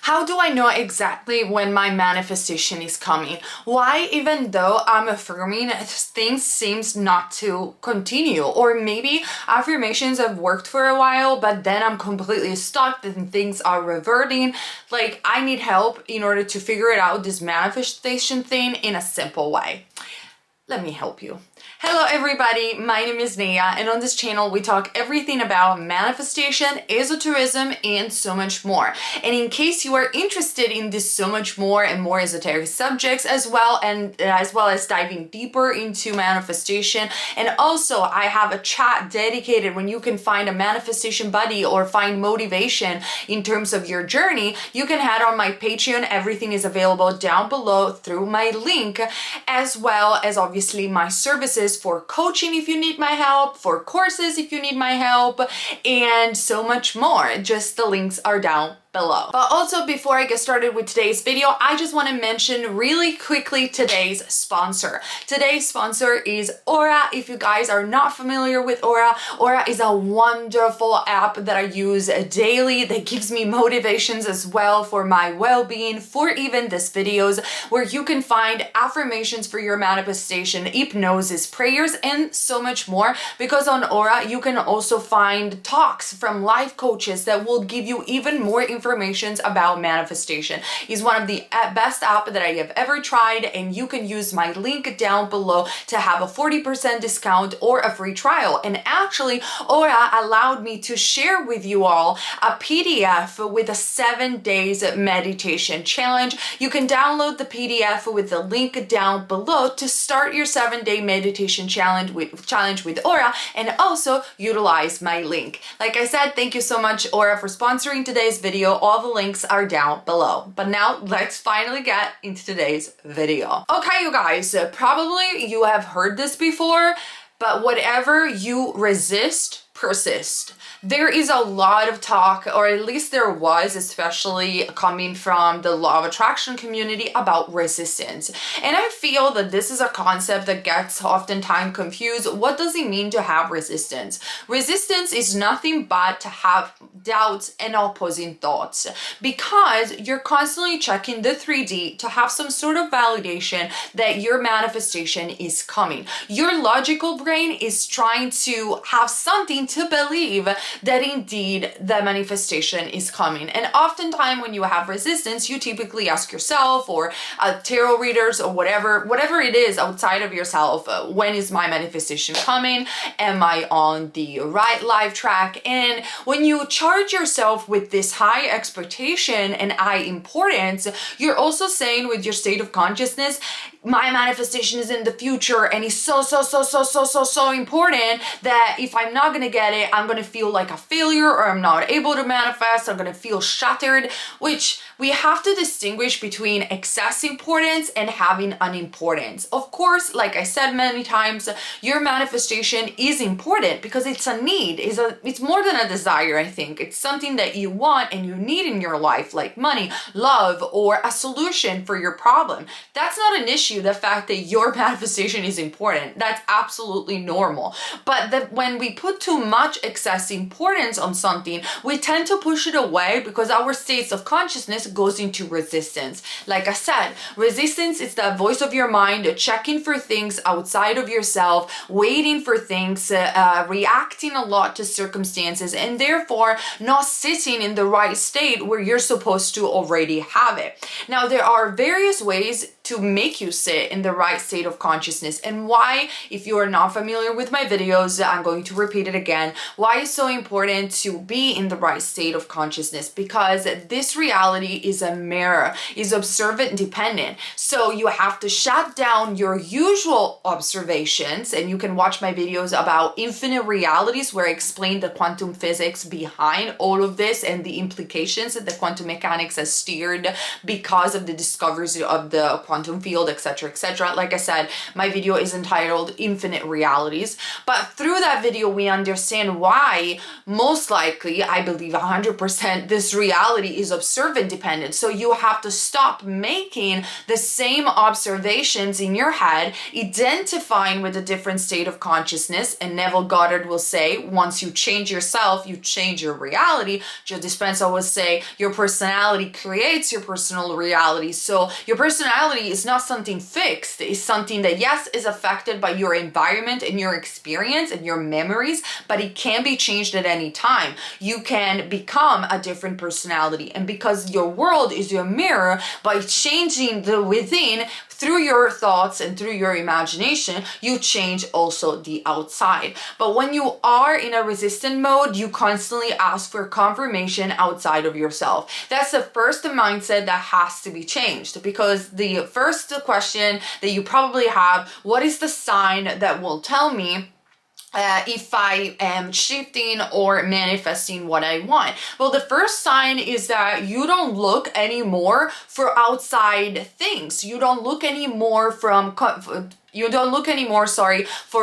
How do I know exactly when my manifestation is coming? Why, even though I'm affirming, things seems not to continue? Or maybe affirmations have worked for a while, but then I'm completely stuck and things are reverting. Like, I need help in order to figure it out, this manifestation thing, in a simple way. Let me help you. Hello everybody, my name is Naya, and on this channel we talk everything about manifestation, esotericism, and so much more. And in case you are interested in this so much more and more esoteric subjects as well as diving deeper into manifestation, and also I have a chat dedicated when you can find a manifestation buddy or find motivation in terms of your journey, you can head on my Patreon. Everything is available down below through my link, as well as obviously my services for coaching if you need my help, for courses if you need my help, and so much more. Just the links are down below. But also, before I get started with today's video, I just want to mention really quickly today's sponsor. Today's sponsor is Aura. If you guys are not familiar with Aura, Aura is a wonderful app that I use daily that gives me motivations as well for my well-being, for even these videos, where you can find affirmations for your manifestation, hypnosis, prayers, and so much more. Because on Aura, you can also find talks from life coaches that will give you even more information about manifestation. It's one of the best apps that I have ever tried, and you can use my link down below to have a 40% discount or a free trial. And actually, Aura allowed me to share with you all a PDF with a 7 days meditation challenge. You can download the PDF with the link down below to start your 7-day meditation challenge with Aura, and also utilize my link. Like I said, thank you so much, Aura, for sponsoring today's video. All the links are down below. But now let's finally get into today's video. Okay, you guys, probably you have heard this before, but whatever you resist, persist. There is a lot of talk, or at least there was, especially coming from the law of attraction community, about resistance. And I feel that this is a concept that gets oftentimes confused. What does it mean to have resistance? Resistance is nothing but to have doubts and opposing thoughts, because you're constantly checking the 3D to have some sort of validation that your manifestation is coming. Your logical brain is trying to have something to believe that indeed the manifestation is coming. And oftentimes when you have resistance, you typically ask yourself, or tarot readers, or whatever it is outside of yourself, when is my manifestation coming? Am I on the right life track? And when you charge yourself with this high expectation and high importance, you're also saying with your state of consciousness, my manifestation is in the future and it's so important that if I'm not gonna get it, I'm gonna feel like a failure, or I'm not able to manifest, I'm gonna feel shattered. Which we have to distinguish between excess importance and having unimportance. Of course, like I said many times, your manifestation is important because it's a need, it's more than a desire. I think it's something that you want and you need in your life, like money, love, or a solution for your problem. That's not an issue. The fact that your manifestation is important, that's absolutely normal. But when we put too much excess importance on something, we tend to push it away because our states of consciousness goes into resistance. Like I said, resistance is the voice of your mind checking for things outside of yourself, waiting for things, reacting a lot to circumstances, and therefore not sitting in the right state where you're supposed to already have it. Now, there are various ways to make you sit in the right state of consciousness, and why, if you are not familiar with my videos, I'm going to repeat it again, why it's so important to be in the right state of consciousness, because this reality is a mirror, is observant dependent. So you have to shut down your usual observations, and you can watch my videos about infinite realities where I explain the quantum physics behind all of this and the implications that the quantum mechanics has steered because of the discoveries of the quantum quantum field, etc., etc. Like I said, my video is entitled Infinite Realities. But through that video, we understand why, most likely, I believe 100%, this reality is observant dependent. So you have to stop making the same observations in your head, identifying with a different state of consciousness. And Neville Goddard will say, once you change yourself, you change your reality. Joe Dispenza will say, your personality creates your personal reality. So your personality is not something fixed. It's something that, yes, is affected by your environment and your experience and your memories, but it can be changed at any time. You can become a different personality. And because your world is your mirror, by changing the within through your thoughts and through your imagination, you change also the outside. But when you are in a resistant mode, you constantly ask for confirmation outside of yourself. That's the first mindset that has to be changed, because the first question that you probably have, what is the sign that will tell me if I am shifting or manifesting what I want? Well, the first sign is that you don't look anymore for outside things. You don't look anymore for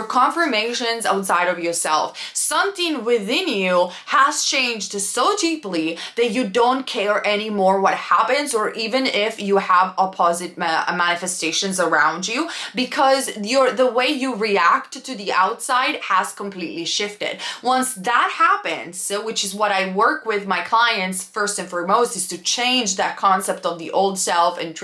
confirmations outside of yourself. Something within you has changed so deeply that you don't care anymore what happens, or even if you have opposite manifestations around you, because the way you react to the outside has completely shifted. Once that happens, which is what I work with my clients first and foremost, is to change that concept of the old self and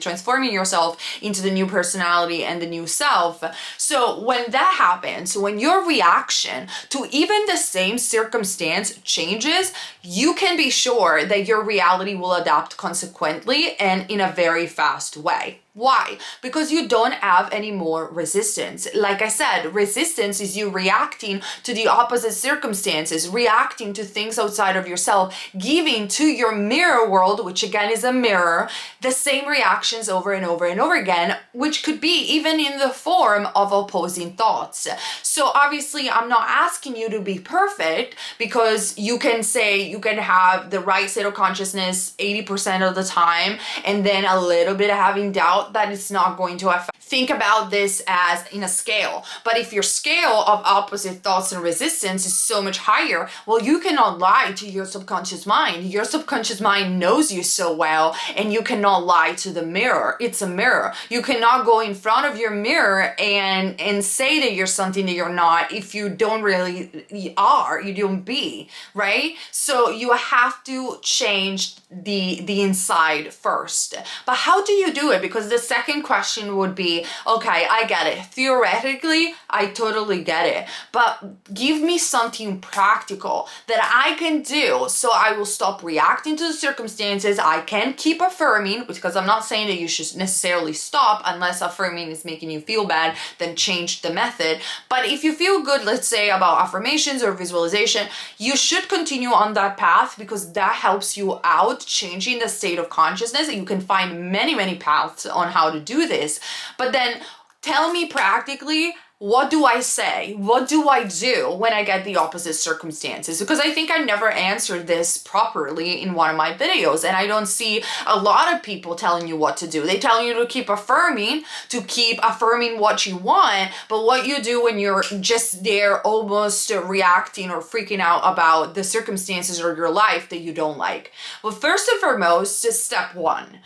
transforming yourself into the new personality and the new self. So when that happens, when your reaction to even the same circumstance changes, you can be sure that your reality will adapt consequently and in a very fast way. Why? Because you don't have any more resistance. Like I said, resistance is you reacting to the opposite circumstances, reacting to things outside of yourself, giving to your mirror world, which again is a mirror, the same reactions over and over and over again, which could be even in the form of opposing thoughts. So obviously, I'm not asking you to be perfect, because you can say you can have the right state of consciousness 80% of the time, and then a little bit of having doubt that it's not going to affect. Think about this as in a scale. But if your scale of opposite thoughts and resistance is so much higher, well, you cannot lie to your subconscious mind. Your subconscious mind knows you so well, and you cannot lie to the mirror. It's a mirror. You cannot go in front of your mirror and say that you're something that you're not if you don't really are, you don't be, right? So you have to change the inside first. But how do you do it? Because the second question would be, okay, I get it. Theoretically, I totally get it. But give me something practical that I can do so I will stop reacting to the circumstances. I can keep affirming, because I'm not saying that you should necessarily stop unless affirming is making you feel bad, then change the method. But if you feel good, let's say about affirmations or visualization, you should continue on that path, because that helps you out changing the state of consciousness. You can find many, many paths on how to do this. But then tell me practically, what do I say? What do I do when I get the opposite circumstances? Because I think I never answered this properly in one of my videos, and I don't see a lot of people telling you what to do. They tell you to keep affirming what you want, but what you do when you're just there almost reacting or freaking out about the circumstances or your life that you don't like. Well, first and foremost is step one.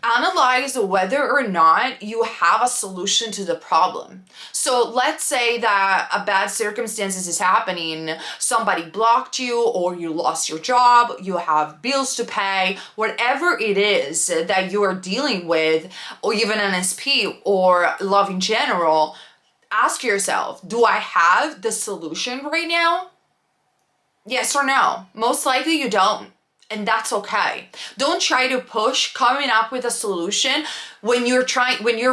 Analyze whether or not you have a solution to the problem. So let's say that a bad circumstances is happening, somebody blocked you, or you lost your job, you have bills to pay, whatever it is that you are dealing with, or even an SP or love in general, ask yourself, do I have the solution right now? Yes or no? Most likely you don't. And that's okay. Don't try to push coming up with a solution when you're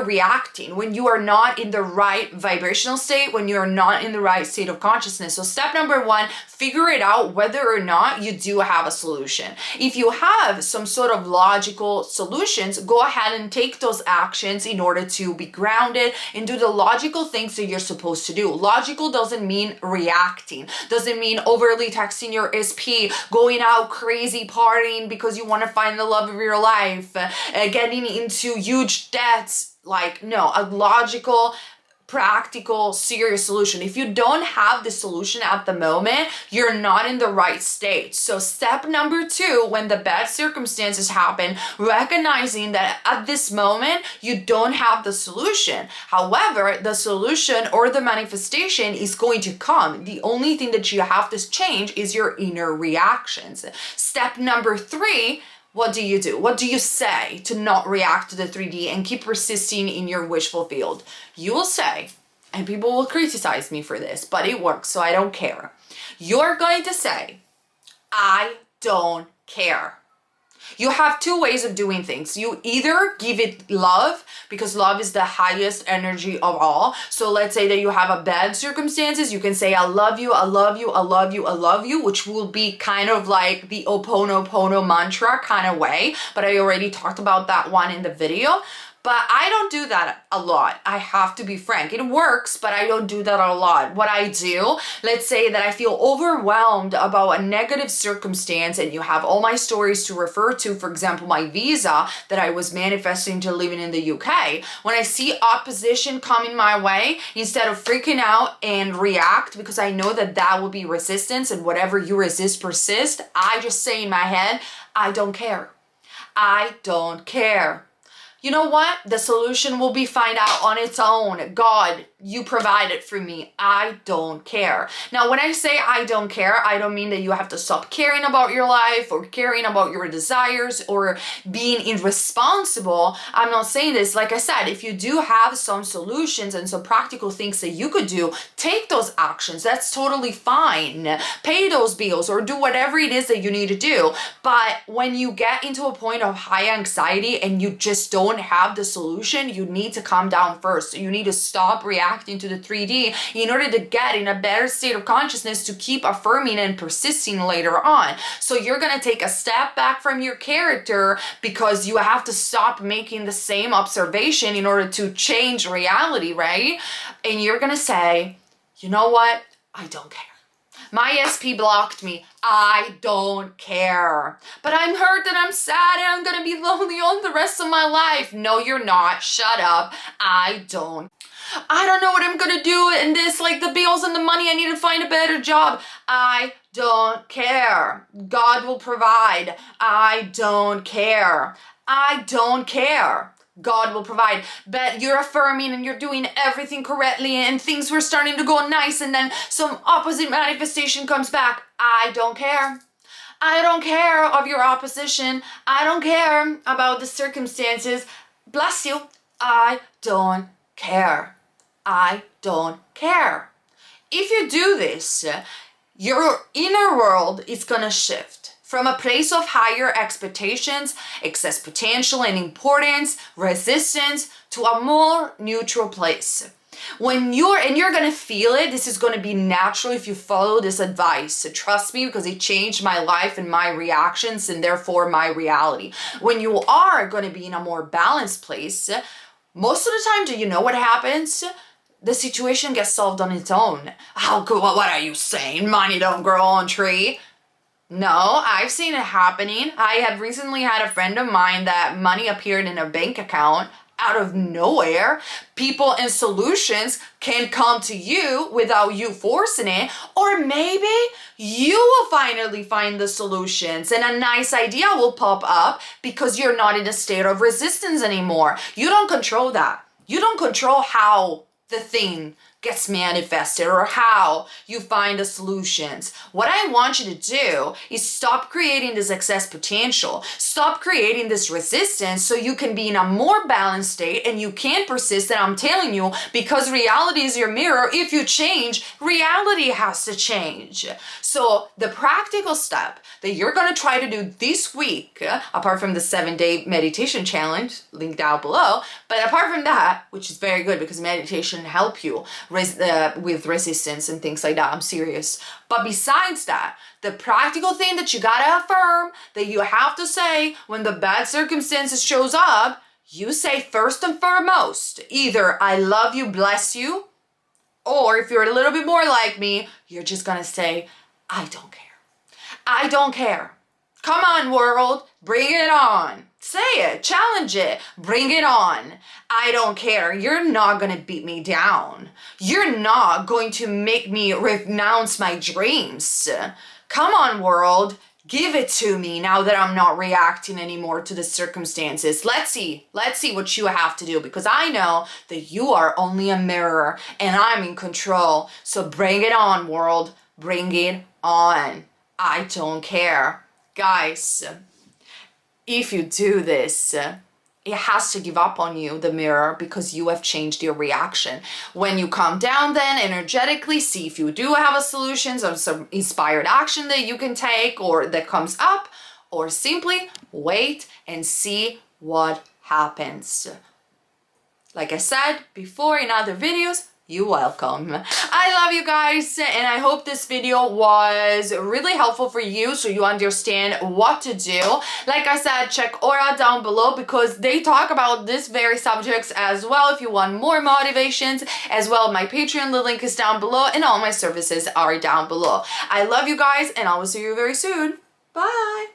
reacting, when you are not in the right vibrational state, when you're not in the right state of consciousness. So step number one, figure it out whether or not you do have a solution. If you have some sort of logical solutions, go ahead and take those actions in order to be grounded and do the logical things that you're supposed to do. Logical doesn't mean reacting, doesn't mean overly texting your SP, going out crazy crazy partying because you want to find the love of your life, getting into huge debts. Like, no, a logical, practical, serious solution. If you don't have the solution at the moment, you're not in the right state. So step number 2, when the bad circumstances happen, recognizing that at this moment, you don't have the solution. However, the solution or the manifestation is going to come. The only thing that you have to change is your inner reactions. Step number 3, what do you do? What do you say to not react to the 3D and keep persisting in your wish fulfilled? You will say, and people will criticize me for this, but it works, so I don't care. You're going to say, I don't care. You have 2 ways of doing things. You either give it love, because love is the highest energy of all. So let's say that you have a bad circumstances, you can say, I love you, I love you, I love you, I love you, which will be kind of like the Oponopono mantra kind of way. But I already talked about that one in the video. But I don't do that a lot. I have to be frank. It works, but I don't do that a lot. What I do, let's say that I feel overwhelmed about a negative circumstance and you have all my stories to refer to, for example, my visa that I was manifesting to living in the UK. When I see opposition coming my way, instead of freaking out and react, because I know that that will be resistance and whatever you resist persists, I just say in my head, I don't care. I don't care. You know what? The solution will be found out on its own. God, you provided for me. I don't care. Now, when I say I don't care, I don't mean that you have to stop caring about your life or caring about your desires or being irresponsible. I'm not saying this. Like I said, if you do have some solutions and some practical things that you could do, take those actions. That's totally fine. Pay those bills or do whatever it is that you need to do. But when you get into a point of high anxiety and you just don't have the solution, you need to calm down first. You need to stop reacting to the 3D in order to get in a better state of consciousness to keep affirming and persisting later on. So you're going to take a step back from your character because you have to stop making the same observation in order to change reality, right? And you're going to say, you know what? I don't care. My SP blocked me. I don't care. But I'm hurt and I'm sad and I'm gonna be lonely all the rest of my life. No, you're not. Shut up. I don't know what I'm gonna do in this, like the bills and the money. I need to find a better job. I don't care. God will provide. I don't care. I don't care. God will provide. But you're affirming and you're doing everything correctly and things were starting to go nice and then some opposite manifestation comes back. I don't care. I don't care of your opposition. I don't care about the circumstances. Bless you. I don't care. I don't care. If you do this, your inner world is gonna shift from a place of higher expectations, excess potential and importance, resistance, to a more neutral place. When you're gonna feel it, this is gonna be natural if you follow this advice. So trust me, because it changed my life and my reactions and therefore my reality. When you are gonna be in a more balanced place, most of the time, do you know what happens? The situation gets solved on its own. What are you saying? Money don't grow on tree. No, I've seen it happening. I have recently had a friend of mine that money appeared in a bank account out of nowhere. People and solutions can come to you without you forcing it, or maybe you will finally find the solutions and a nice idea will pop up because you're not in a state of resistance anymore. You don't control that. You don't control how the thing gets manifested or how you find the solutions. What I want you to do is stop creating this excess potential, stop creating this resistance so you can be in a more balanced state and you can persist. And I'm telling you, because reality is your mirror, if you change, reality has to change. So the practical step that you're going to try to do this week, apart from the 7-day meditation challenge, link down below, but apart from that, which is very good because meditation help you with resistance and things like that. I'm serious. But besides that, the practical thing that you gotta affirm, that you have to say when the bad circumstances shows up, you say first and foremost, either I love you, bless you, or if you're a little bit more like me, you're just gonna say, I don't care. I don't care. Come on, world, bring it on. Say it, challenge it, bring it on. I don't care. You're not gonna beat me down. You're not going to make me renounce my dreams. Come on, world, give it to me now that I'm not reacting anymore to the circumstances. Let's see what you have to do, because I know that you are only a mirror and I'm in control. So bring it on, world, bring it on. I don't care. Guys, if you do this, it has to give up on you, the mirror, because you have changed your reaction. When you calm down, then energetically, see if you do have a solutions or some inspired action that you can take or that comes up, or simply wait and see what happens. Like I said before in other videos, you're welcome. I love you guys, and I hope this video was really helpful for you so you understand what to do. Like I said, check Aura down below because they talk about this very subjects as well if you want more motivations. As well, my Patreon, the link is down below, and all my services are down below. I love you guys, and I will see you very soon. Bye!